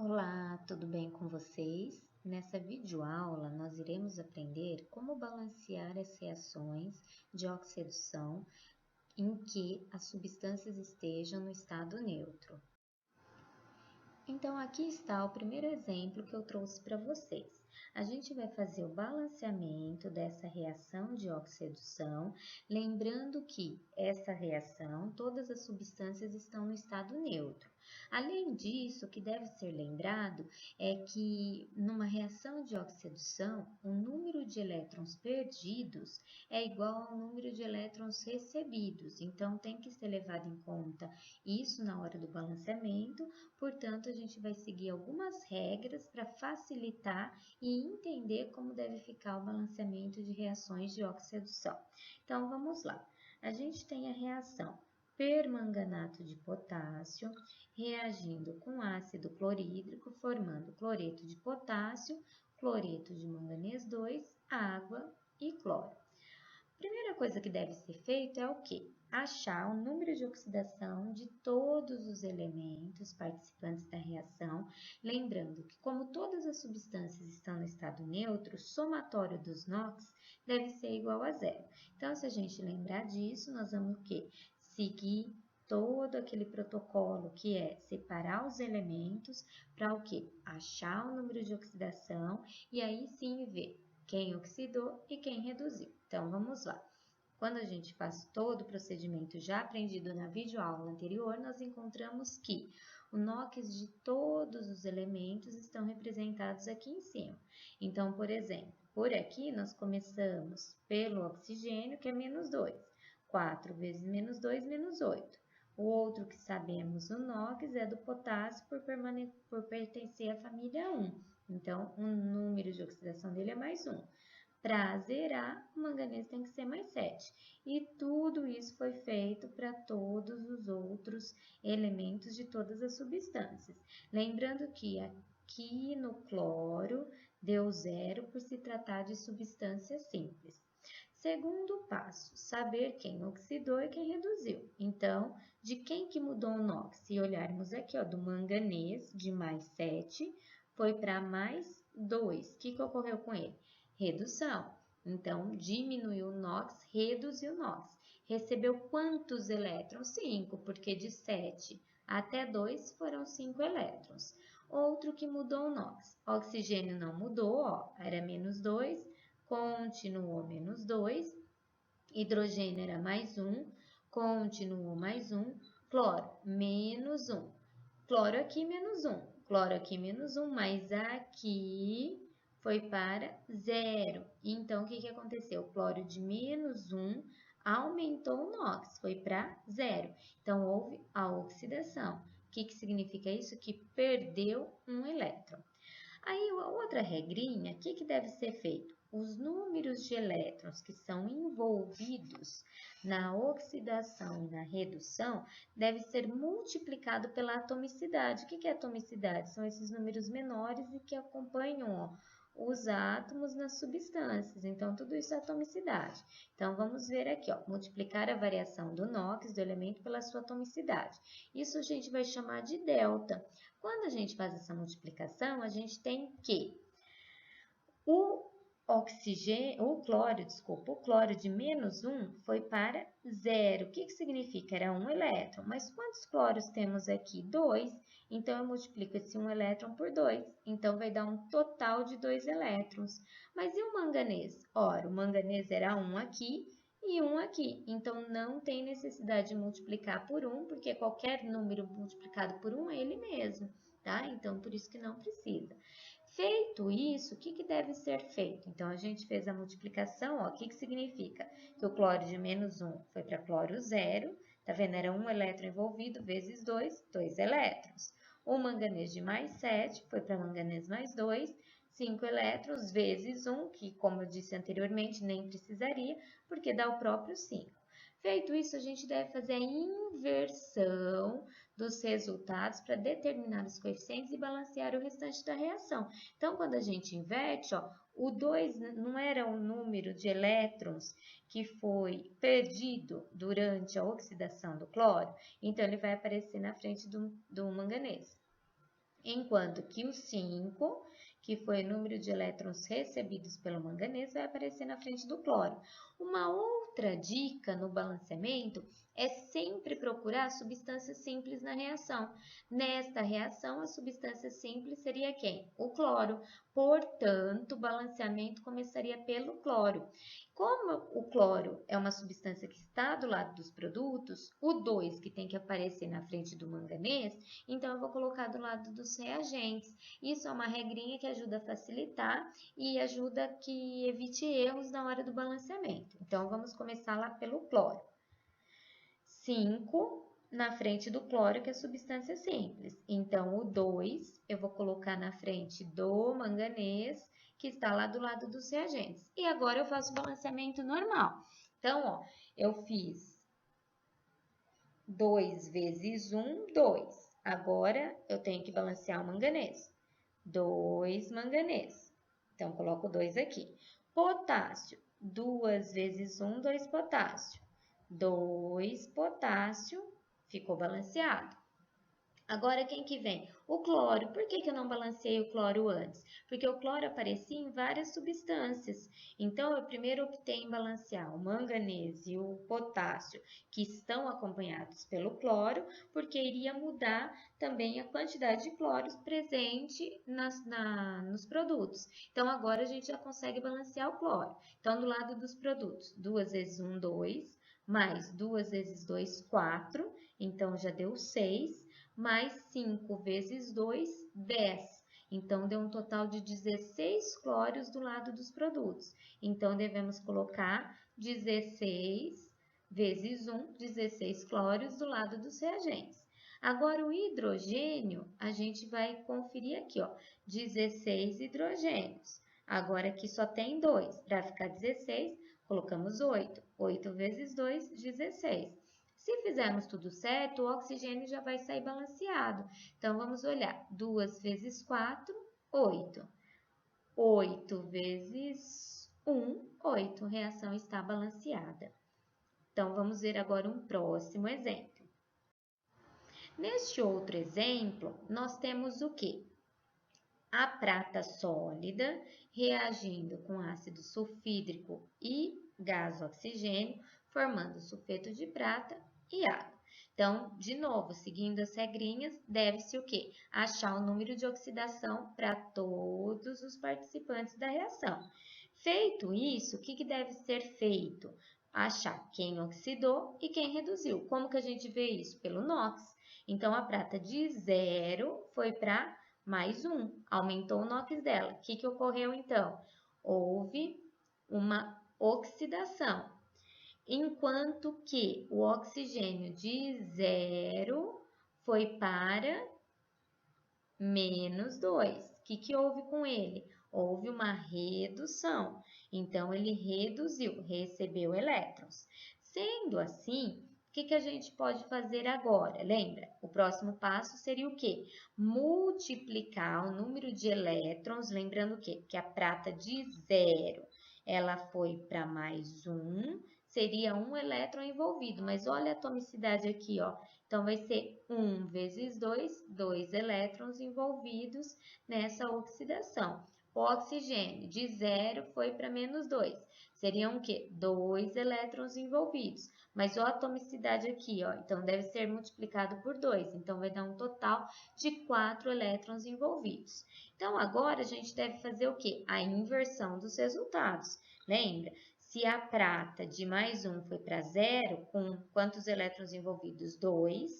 Olá, tudo bem com vocês? Nessa videoaula, nós iremos aprender como balancear as reações de oxidação em que as substâncias estejam no estado neutro. Então, aqui está o primeiro exemplo que eu trouxe para vocês. A gente vai fazer o balanceamento dessa reação de oxidação, lembrando que essa reação, todas as substâncias estão no estado neutro. Além disso, o que deve ser lembrado é que numa reação de oxidação, o número de elétrons perdidos é igual ao número de elétrons recebidos. Então, tem que ser levado em conta isso na hora do balanceamento. Portanto, a gente vai seguir algumas regras para facilitar e entender como deve ficar o balanceamento de reações de oxidação. Então, vamos lá. A gente tem a reação permanganato de potássio reagindo com ácido clorídrico, formando cloreto de potássio, cloreto de manganês 2, água e cloro. A primeira coisa que deve ser feito é o quê? Achar o número de oxidação de todos os elementos participantes da reação, lembrando que como todas as substâncias estão no estado neutro, o somatório dos NOx deve ser igual a zero. Então, se a gente lembrar disso, nós vamos o quê? Seguir todo aquele protocolo que é separar os elementos para o quê? Achar o número de oxidação e aí sim ver quem oxidou e quem reduziu. Então, vamos lá. Quando a gente faz todo o procedimento já aprendido na videoaula anterior, nós encontramos que o NOx de todos os elementos estão representados aqui em cima. Então, por exemplo, por aqui nós começamos pelo oxigênio, que é menos 2. 4 vezes menos 2, menos 8. O outro que sabemos, o NOx, é do potássio por pertencer à família 1. Então, o número de oxidação dele é mais 1. Para zerar, o manganês tem que ser mais 7. E tudo isso foi feito para todos os outros elementos de todas as substâncias. Lembrando que aqui no cloro deu 0 por se tratar de substância simples. Segundo passo, saber quem oxidou e quem reduziu. Então, de quem que mudou o NOx? Se olharmos aqui, ó, do manganês, de mais 7, foi para mais 2. O que ocorreu com ele? Redução. Então, diminuiu o NOx, reduziu o NOx. Recebeu quantos elétrons? 5, porque de 7 até 2 foram 5 elétrons. Outro que mudou o NOx. O oxigênio não mudou, ó, era menos 2, continuou menos 2. Hidrogênio era mais 1, continuou mais 1. Cloro, menos 1. Cloro aqui, menos 1. Cloro aqui, menos 1, mas aqui foi para 0. Então, o que aconteceu? O cloro de menos 1 aumentou o NOx, foi para 0. Então, houve a oxidação. O que significa isso? Que perdeu um elétron. Aí, a outra regrinha, o que deve ser feito? Os números de elétrons que são envolvidos na oxidação e na redução deve ser multiplicado pela atomicidade. O que é atomicidade? São esses números menores e que acompanham, ó, os átomos nas substâncias. Então, tudo isso é atomicidade. Então, vamos ver aqui, ó, multiplicar a variação do NOx, do elemento, pela sua atomicidade. Isso a gente vai chamar de delta. Quando a gente faz essa multiplicação, a gente tem que o cloro de menos 1 foi para 0. O que significa? Era 1 elétron. Mas quantos cloros temos aqui? 2. Então, eu multiplico esse 1 elétron por 2. Então, vai dar um total de 2 elétrons. Mas e o manganês? Ora, o manganês era 1 aqui e 1 aqui. Então, não tem necessidade de multiplicar por 1, porque qualquer número multiplicado por 1 é ele mesmo, tá? Então, por isso que não precisa. Feito isso, o que deve ser feito? Então, a gente fez a multiplicação, ó, o que significa? Que o cloro de menos 1 foi para cloro 0, tá vendo? Era 1 elétron envolvido, vezes 2, 2 elétrons. O manganês de mais 7 foi para manganês mais 2, 5 elétrons, vezes 1, que como eu disse anteriormente, nem precisaria, porque dá o próprio 5. Feito isso, a gente deve fazer a inversão dos resultados para determinar os coeficientes e balancear o restante da reação. Então, quando a gente inverte, ó, o 2 não era o número de elétrons que foi perdido durante a oxidação do cloro, então ele vai aparecer na frente do manganês. enquanto que o 5, que foi o número de elétrons recebidos pelo manganês, vai aparecer na frente do cloro. Uma outra dica no balanceamento é sempre procurar substâncias simples na reação. Nesta reação, a substância simples seria quem? O cloro. Portanto, o balanceamento começaria pelo cloro. Como o cloro é uma substância que está do lado dos produtos, o 2 que tem que aparecer na frente do manganês, então eu vou colocar do lado dos reagentes. Isso é uma regrinha que ajuda a facilitar e ajuda que evite erros na hora do balanceamento. Então, vamos começar lá pelo cloro. 5 na frente do cloro, que é substância simples. Então, o 2 eu vou colocar na frente do manganês, que está lá do lado dos reagentes. E agora eu faço o balanceamento normal. Então, ó, eu fiz 2 vezes 1, 2. Agora, eu tenho que balancear o manganês. 2 manganês. Então, coloco 2 aqui. Potássio, 2 vezes 1, 2 potássio. 2 potássio, ficou balanceado. Agora, quem que vem? O cloro. Por que eu não balanceei o cloro antes? Porque o cloro aparecia em várias substâncias. Então, eu primeiro optei em balancear o manganês e o potássio, que estão acompanhados pelo cloro, porque iria mudar também a quantidade de cloros presente nos produtos. Então, agora a gente já consegue balancear o cloro. Então, do lado dos produtos, 2 vezes 1, 2, mais 2 vezes 2, 4. Então, já deu 6. Mais 5 vezes 2, 10. Então, deu um total de 16 cloros do lado dos produtos. Então, devemos colocar 16 vezes 1, 16 cloros do lado dos reagentes. Agora, o hidrogênio, a gente vai conferir aqui, ó, 16 hidrogênios. Agora, aqui só tem 2. Para ficar 16, colocamos 8. 8 vezes 2, 16. Se fizermos tudo certo, o oxigênio já vai sair balanceado. Então, vamos olhar. 2 vezes 4, 8. 8 vezes 1, 8. Reação está balanceada. Então, vamos ver agora um próximo exemplo. Neste outro exemplo, nós temos o quê? A prata sólida reagindo com ácido sulfídrico e gás oxigênio, formando sulfeto de prata e água. Então, de novo, seguindo as regrinhas, deve-se o quê? Achar o número de oxidação para todos os participantes da reação. Feito isso, o que deve ser feito? Achar quem oxidou e quem reduziu. Como que a gente vê isso? Pelo NOx. Então, a prata de 0 foi para mais 1, aumentou o NOx dela. O que ocorreu então? Houve uma oxidação. Enquanto que o oxigênio de 0 foi para menos 2. O que houve com ele? Houve uma redução. Então, ele reduziu, recebeu elétrons. Sendo assim, o que a gente pode fazer agora? Lembra? O próximo passo seria o quê? Multiplicar o número de elétrons, lembrando o quê? Que a prata de 0, ela foi para mais 1, seria um elétron envolvido, mas olha a atomicidade aqui, ó. Então, vai ser 1 vezes 2, 2 elétrons envolvidos nessa oxidação. O oxigênio de 0 foi para menos 2. Seriam o quê? 2 elétrons envolvidos. Mas a atomicidade aqui, ó, então deve ser multiplicado por 2. Então, vai dar um total de 4 elétrons envolvidos. Então, agora a gente deve fazer o quê? A inversão dos resultados. Lembra? Se a prata de mais 1 foi para 0, com quantos elétrons envolvidos? 2.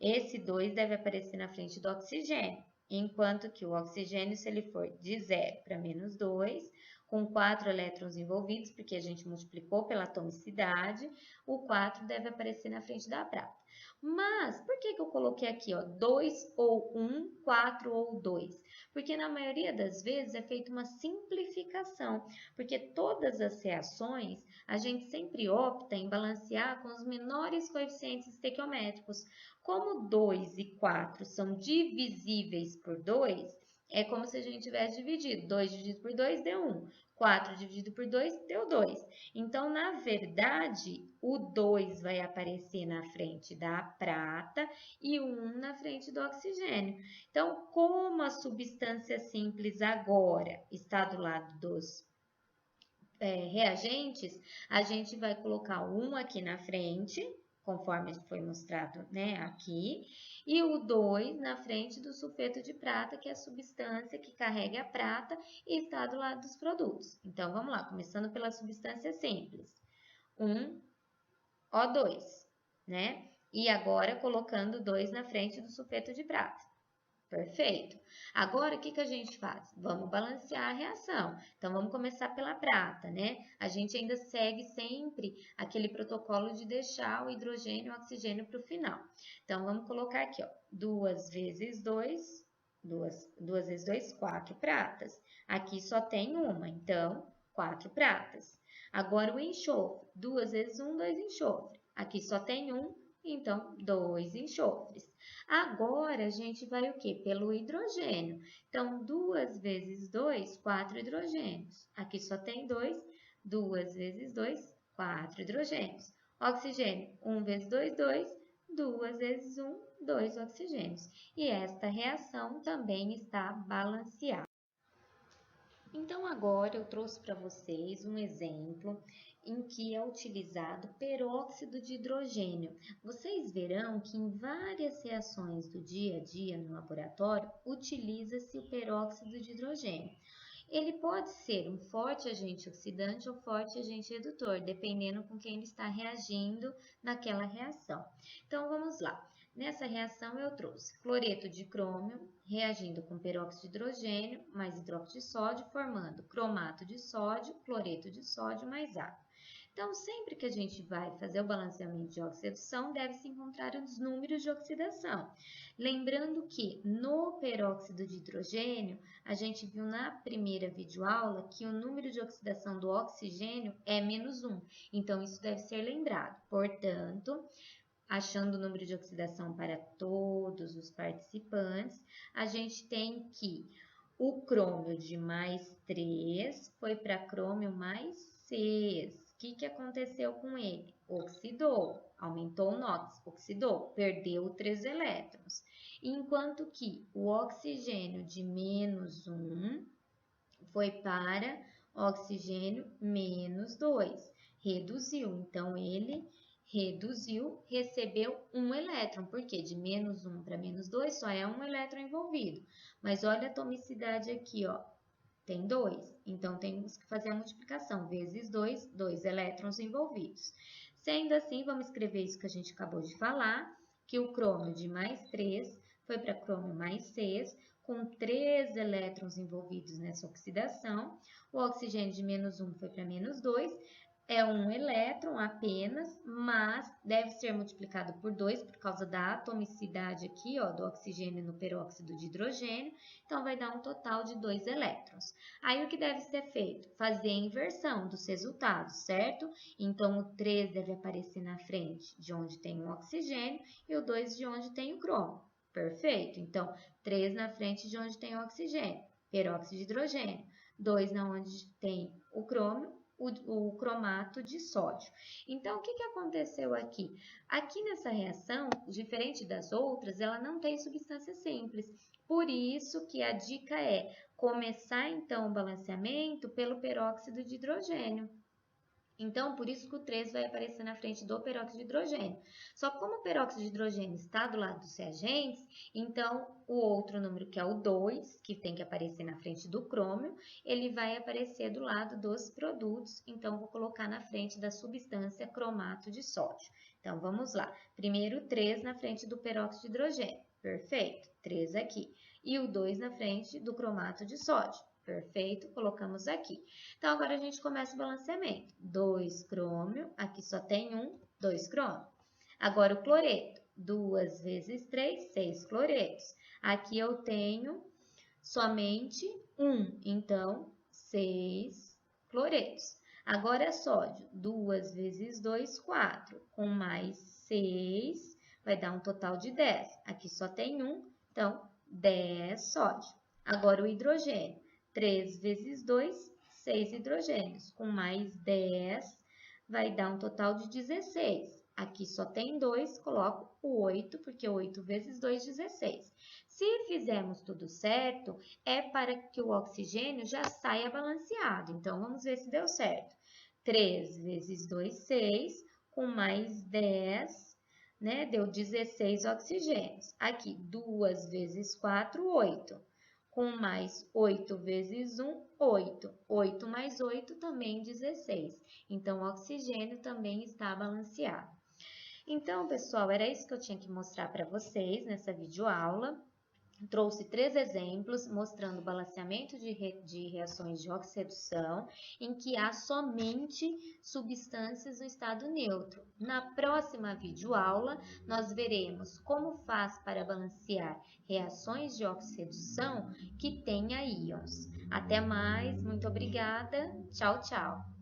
Esse 2 deve aparecer na frente do oxigênio, enquanto que o oxigênio, se ele for de 0 para menos 2, com 4 elétrons envolvidos, porque a gente multiplicou pela atomicidade, o 4 deve aparecer na frente da prata. Mas, por que eu coloquei aqui, ó, 2 ou 1, 4 ou 2? Porque na maioria das vezes é feita uma simplificação, porque todas as reações a gente sempre opta em balancear com os menores coeficientes estequiométricos. Como 2 e 4 são divisíveis por 2, É como se a gente tivesse dividido. 2 dividido por 2 deu 1. 4 dividido por 2 deu 2. Então, na verdade, o 2 vai aparecer na frente da prata e o 1 na frente do oxigênio. Então, como a substância simples agora está do lado dos reagentes, a gente vai colocar o 1 aqui na frente, conforme foi mostrado, né, aqui, e o 2 na frente do sulfeto de prata, que é a substância que carrega a prata e está do lado dos produtos. Então, vamos lá, começando pela substância simples. 1O2, né? E agora colocando 2 na frente do sulfeto de prata. Perfeito. Agora, o que a gente faz? Vamos balancear a reação. Então, vamos começar pela prata, né? A gente ainda segue sempre aquele protocolo de deixar o hidrogênio e o oxigênio para o final. Então, vamos colocar aqui, ó, 2 vezes 2, 2 vezes 2, 4 pratas. Aqui só tem uma, então, 4 pratas. Agora, o enxofre, 2 vezes 1, 2 enxofre. Aqui só tem um, então, 2 enxofres. Agora, a gente vai o quê? Pelo hidrogênio. Então, 2 vezes 2, 4 hidrogênios. Aqui só tem 2, 2 vezes 2, 4 hidrogênios. Oxigênio, 1 vezes 2, 2, 2 vezes 1, 2 oxigênios. E esta reação também está balanceada. Então, agora eu trouxe para vocês um exemplo em que é utilizado peróxido de hidrogênio. Vocês verão que em várias reações do dia a dia no laboratório, utiliza-se o peróxido de hidrogênio. Ele pode ser um forte agente oxidante ou forte agente redutor, dependendo com quem ele está reagindo naquela reação. Então, vamos lá. Nessa reação, eu trouxe cloreto de crômio reagindo com peróxido de hidrogênio mais hidróxido de sódio, formando cromato de sódio, cloreto de sódio mais água. Então, sempre que a gente vai fazer o balanceamento de oxidação, deve-se encontrar os números de oxidação. Lembrando que no peróxido de hidrogênio, a gente viu na primeira videoaula que o número de oxidação do oxigênio é -1. Então, isso deve ser lembrado. Portanto, achando o número de oxidação para todos os participantes, a gente tem que o crômio de mais 3 foi para crômio mais 6. O que aconteceu com ele? Oxidou, aumentou o NOx, oxidou, perdeu 3 elétrons. Enquanto que o oxigênio de -1 foi para oxigênio -2, reduziu. Então, ele reduziu, recebeu 1 elétron, porque de -1 para -2 só é 1 elétron envolvido. Mas olha a atomicidade aqui, ó, tem 2. Então, temos que fazer a multiplicação, vezes 2, 2 elétrons envolvidos. Sendo assim, vamos escrever isso que a gente acabou de falar, que o crômio de mais 3 foi para crômio mais 6, com 3 elétrons envolvidos nessa oxidação. O oxigênio de -1 foi para -2, é 1 elétron apenas, mas deve ser multiplicado por 2 por causa da atomicidade aqui, ó, do oxigênio no peróxido de hidrogênio. Então, vai dar um total de 2 elétrons. Aí, o que deve ser feito? Fazer a inversão dos resultados, certo? Então, o 3 deve aparecer na frente de onde tem o oxigênio e o 2 de onde tem o cromo. Perfeito? Então, 3 na frente de onde tem o oxigênio, peróxido de hidrogênio. 2 na onde tem o crômio, o cromato de sódio. Então, o que aconteceu aqui? Aqui nessa reação, diferente das outras, ela não tem substância simples. Por isso que a dica é começar, então, o balanceamento pelo peróxido de hidrogênio. Então, por isso que o 3 vai aparecer na frente do peróxido de hidrogênio. Só que como o peróxido de hidrogênio está do lado dos reagentes, então o outro número, que é o 2, que tem que aparecer na frente do crômio, ele vai aparecer do lado dos produtos. Então, vou colocar na frente da substância cromato de sódio. Então, vamos lá. Primeiro, 3 na frente do peróxido de hidrogênio. Perfeito, 3 aqui. E o 2 na frente do cromato de sódio. Perfeito, colocamos aqui. Então, agora a gente começa o balanceamento. 2 crômio, aqui só tem 1, 2 crômio. Agora, o cloreto. 2 vezes 3, 6 cloretos. Aqui eu tenho somente 1, então, 6 cloretos. Agora, sódio. 2 vezes 2, 4. Com mais 6, vai dar um total de 10. Aqui só tem 1, então, 10 sódio. Agora o hidrogênio. 3 vezes 2, 6 hidrogênios. Com mais 10, vai dar um total de 16. Aqui só tem 2, coloco o 8, porque 8 vezes 2, 16. Se fizermos tudo certo, é para que o oxigênio já saia balanceado. Então, vamos ver se deu certo. 3 vezes 2, 6, com mais 10, né? Deu 16 oxigênios. Aqui, 2 vezes 4, 8. Com mais 8 vezes 1, 8. 8 mais 8 também 16. Então, o oxigênio também está balanceado. Então, pessoal, era isso que eu tinha que mostrar para vocês nessa videoaula. Trouxe 3 exemplos mostrando o balanceamento de reações de oxidação em que há somente substâncias no estado neutro. Na próxima videoaula, nós veremos como faz para balancear reações de oxidação que tenha íons. Até mais, muito obrigada, tchau, tchau!